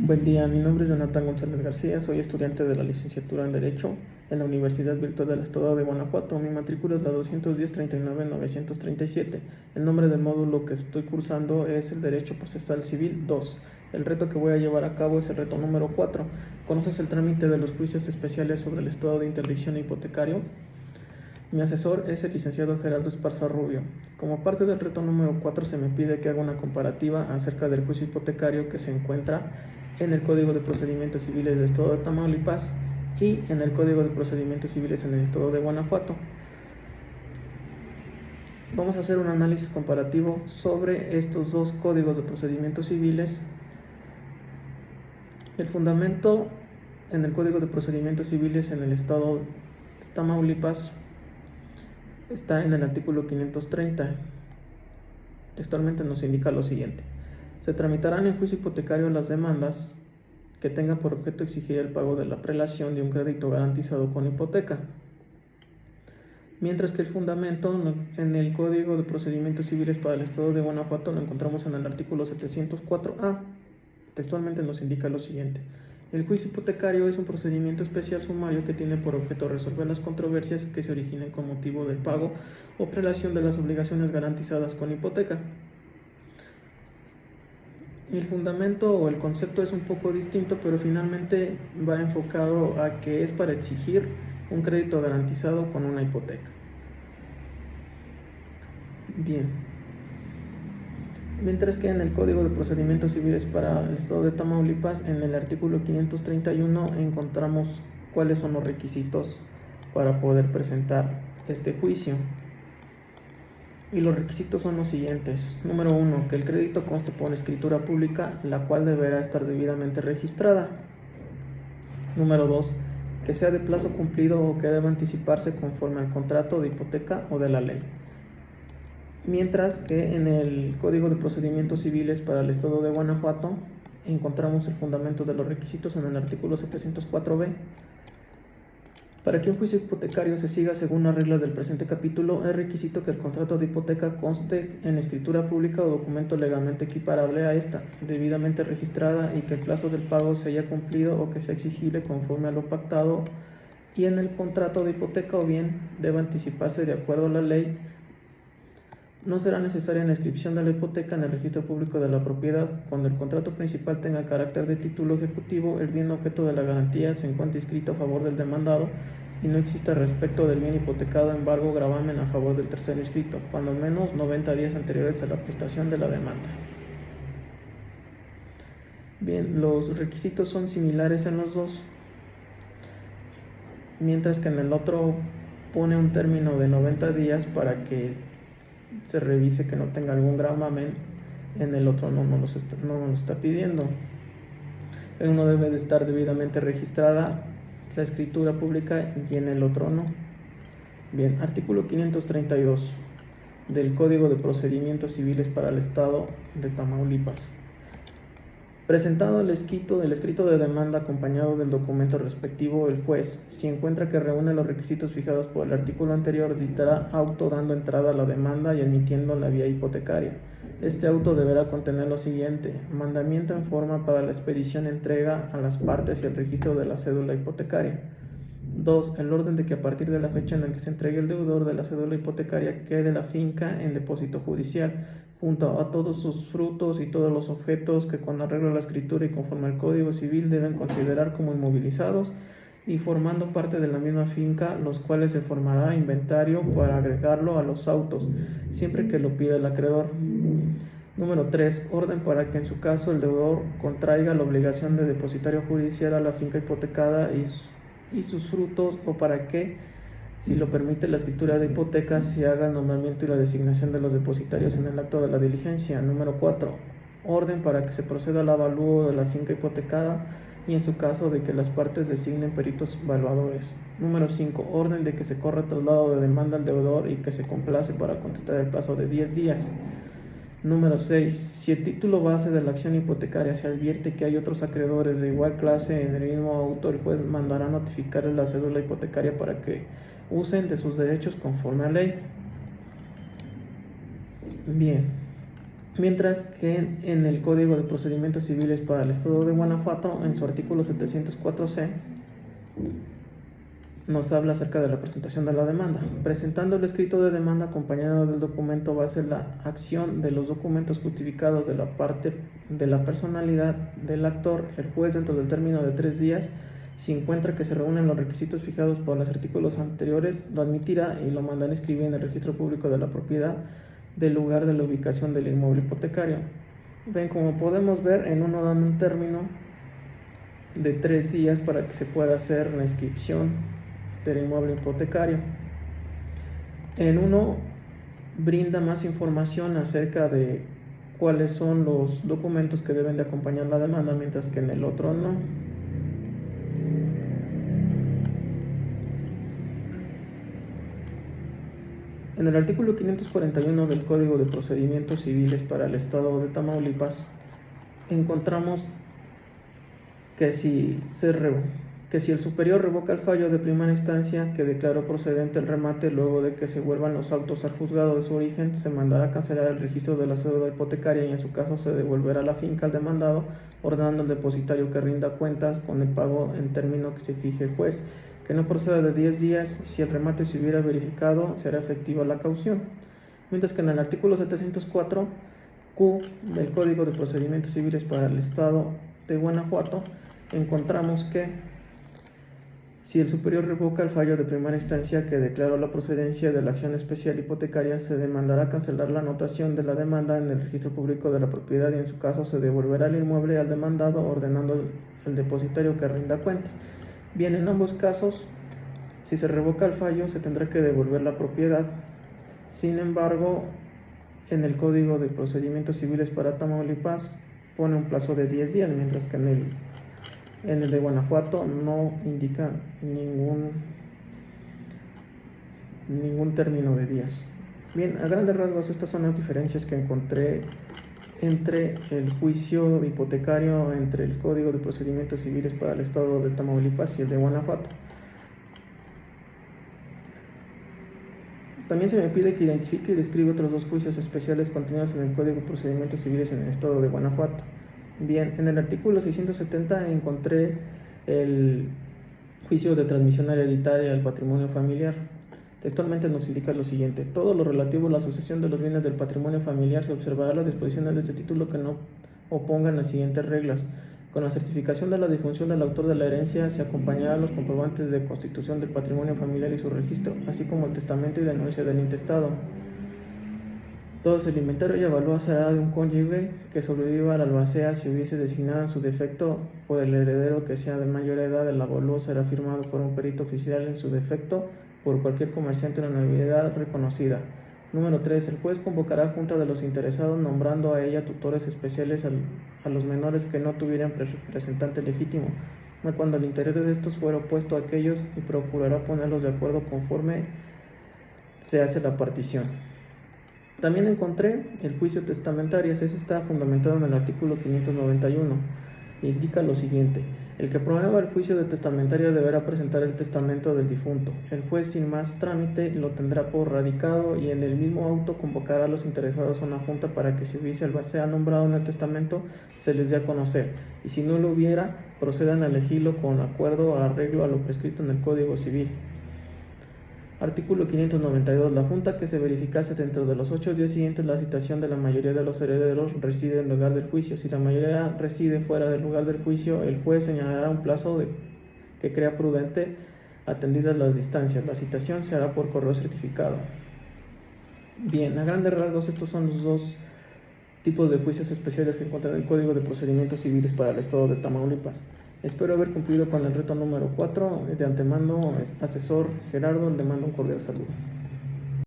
Buen día, mi nombre es Jonathan González García, soy estudiante de la licenciatura en Derecho en la Universidad Virtual del Estado de Guanajuato. Mi matrícula es la 210-39-937. El nombre del módulo que estoy cursando es el Derecho Procesal Civil 2. El reto que voy a llevar a cabo es el reto número 4. ¿Conoces el trámite de los juicios especiales sobre el estado de interdicción hipotecario? Mi asesor es el licenciado Gerardo Esparza Rubio. Como parte del reto número 4 se me pide que haga una comparativa acerca del juicio hipotecario que se encuentra en el Código de Procedimientos Civiles del Estado de Tamaulipas y en el Código de Procedimientos Civiles en el Estado de Guanajuato. Vamos a hacer un análisis comparativo sobre estos dos códigos de procedimientos civiles. El fundamento en el Código de Procedimientos Civiles en el Estado de Tamaulipas está en el artículo 530. Textualmente nos indica lo siguiente: se tramitarán en juicio hipotecario las demandas que tengan por objeto exigir el pago de la prelación de un crédito garantizado con hipoteca. Mientras que el fundamento en el Código de Procedimientos Civiles para el Estado de Guanajuato lo encontramos en el artículo 704A. Textualmente nos indica lo siguiente: el juicio hipotecario es un procedimiento especial sumario que tiene por objeto resolver las controversias que se originen con motivo del pago o prelación de las obligaciones garantizadas con hipoteca. El fundamento o el concepto es un poco distinto, pero finalmente va enfocado a que es para exigir un crédito garantizado con una hipoteca. Bien. Mientras que en el Código de Procedimientos Civiles para el Estado de Tamaulipas, en el artículo 531, encontramos cuáles son los requisitos para poder presentar este juicio. Y los requisitos son los siguientes. Número 1, que el crédito conste por escritura pública, la cual deberá estar debidamente registrada. Número 2, que sea de plazo cumplido o que deba anticiparse conforme al contrato de hipoteca o de la ley. Mientras que en el Código de Procedimientos Civiles para el Estado de Guanajuato encontramos el fundamento de los requisitos en el artículo 704b. Para que un juicio hipotecario se siga según las reglas del presente capítulo, es requisito que el contrato de hipoteca conste en escritura pública o documento legalmente equiparable a esta, debidamente registrada, y que el plazo del pago se haya cumplido o que sea exigible conforme a lo pactado y en el contrato de hipoteca, o bien deba anticiparse de acuerdo a la ley. No será necesaria la inscripción de la hipoteca en el registro público de la propiedad cuando el contrato principal tenga carácter de título ejecutivo, el bien objeto de la garantía se encuentre inscrito a favor del demandado y no exista respecto del bien hipotecado embargo o gravamen a favor del tercero inscrito, cuando al menos 90 días anteriores a la prestación de la demanda. Bien, los requisitos son similares en los dos, mientras que en el otro pone un término de 90 días para que se revise que no tenga algún gravamen. En el otro no nos lo está pidiendo. En uno debe de estar debidamente registrada la escritura pública y en el otro no. Bien, artículo 532 del Código de Procedimientos Civiles para el Estado de Tamaulipas. Presentado el escrito de demanda acompañado del documento respectivo, el juez, si encuentra que reúne los requisitos fijados por el artículo anterior, dictará auto dando entrada a la demanda y admitiendo la vía hipotecaria. Este auto deberá contener lo siguiente: mandamiento en forma para la expedición, entrega a las partes y el registro de la cédula hipotecaria. 2. El orden de que a partir de la fecha en la que se entregue el deudor de la cédula hipotecaria quede la finca en depósito judicial, junto a todos sus frutos y todos los objetos que con arreglo a la escritura y conforme al Código Civil deben considerar como inmovilizados y formando parte de la misma finca, los cuales se formará inventario para agregarlo a los autos, siempre que lo pida el acreedor. Número 3. Orden para que en su caso el deudor contraiga la obligación de depositario judicial a la finca hipotecada y sus frutos, o para que, si lo permite la escritura de hipoteca, se haga el nombramiento y la designación de los depositarios en el acto de la diligencia. Número 4. Orden para que se proceda al avalúo de la finca hipotecada y en su caso de que las partes designen peritos evaluadores. Número 5. Orden de que se corra traslado de demanda al deudor y que se complace para contestar el plazo de 10 días. Número 6. Si el título base de la acción hipotecaria se advierte que hay otros acreedores de igual clase en el mismo auto, el juez mandará notificarles la cédula hipotecaria para que usen de sus derechos conforme a ley. Bien, Mientras que en el Código de Procedimientos Civiles para el Estado de Guanajuato, en su artículo 704C, nos habla acerca de la presentación de la demanda. Presentando el escrito de demanda acompañado del documento base la acción de los documentos justificados de la parte de la personalidad del actor, el juez dentro del término de 3 días, si encuentra que se reúnen los requisitos fijados por los artículos anteriores, lo admitirá y lo mandará inscribir en el registro público de la propiedad del lugar de la ubicación del inmueble hipotecario. Ven, como podemos ver, en uno dan un término de 3 días para que se pueda hacer la inscripción del inmueble hipotecario. En uno brinda más información acerca de cuáles son los documentos que deben de acompañar la demanda, mientras que en el otro no. En el artículo 541 del Código de Procedimientos Civiles para el Estado de Tamaulipas encontramos que si el superior revoca el fallo de primera instancia que declaró procedente el remate, luego de que se vuelvan los autos al juzgado de su origen, se mandará a cancelar el registro de la cédula hipotecaria y en su caso se devolverá la finca al demandado, ordenando al depositario que rinda cuentas con el pago en término que se fije el juez, que no proceda de 10 días. Si el remate se hubiera verificado, será efectiva la caución. Mientras que en el artículo 704 Q del Código de Procedimientos Civiles para el Estado de Guanajuato encontramos que si el superior revoca el fallo de primera instancia que declaró la procedencia de la acción especial hipotecaria, se demandará cancelar la anotación de la demanda en el registro público de la propiedad y en su caso se devolverá el inmueble al demandado, ordenando al depositario que rinda cuentas. Bien, en ambos casos, si se revoca el fallo, se tendrá que devolver la propiedad. Sin embargo, en el Código de Procedimientos Civiles para Tamaulipas pone un plazo de 10 días, mientras que en el de Guanajuato no indica ningún término de días. Bien, a grandes rasgos estas son las diferencias que encontré entre el juicio hipotecario entre el Código de Procedimientos Civiles para el Estado de Tamaulipas y el de Guanajuato. También se me pide que identifique y describa otros 2 juicios especiales contenidos en el Código de Procedimientos Civiles en el Estado de Guanajuato. Bien, en el artículo 670 encontré el juicio de transmisión hereditaria del patrimonio familiar. Textualmente nos indica lo siguiente: todo lo relativo a la sucesión de los bienes del patrimonio familiar se observará las disposiciones de este título que no opongan las siguientes reglas. Con la certificación de la defunción del autor de la herencia se acompañarán los comprobantes de constitución del patrimonio familiar y su registro, así como el testamento y denuncia del intestado. 2. El inventario y avalúo será de un cónyuge que sobreviva a la albacea si hubiese designado en su defecto por el heredero que sea de mayor edad. El avalúo será firmado por un perito oficial en su defecto por cualquier comerciante de una nulidad reconocida. Número 3. El juez convocará junta de los interesados nombrando a ella tutores especiales a los menores que no tuvieran representante legítimo, cuando el interés de estos fuera opuesto a aquellos, y procurará ponerlos de acuerdo conforme se hace la partición. También encontré el juicio testamentario. Ese está fundamentado en el artículo 591. Indica lo siguiente: el que promueva el juicio de testamentario deberá presentar el testamento del difunto. El juez, sin más trámite, lo tendrá por radicado y en el mismo auto convocará a los interesados a una junta para que si hubiese albacea nombrado en el testamento se les dé a conocer, y si no lo hubiera, procedan a elegirlo con acuerdo o arreglo a lo prescrito en el Código Civil. Artículo 592. La junta que se verificase dentro de los 8 días siguientes la citación de la mayoría de los herederos reside en el lugar del juicio. Si la mayoría reside fuera del lugar del juicio, el juez señalará un plazo que crea prudente, atendidas las distancias. La citación se hará por correo certificado. Bien, a grandes rasgos estos son los 2 tipos de juicios especiales que encuentran en el Código de Procedimientos Civiles para el Estado de Tamaulipas. Espero haber cumplido con el reto número 4. De antemano, asesor Gerardo, le mando un cordial saludo.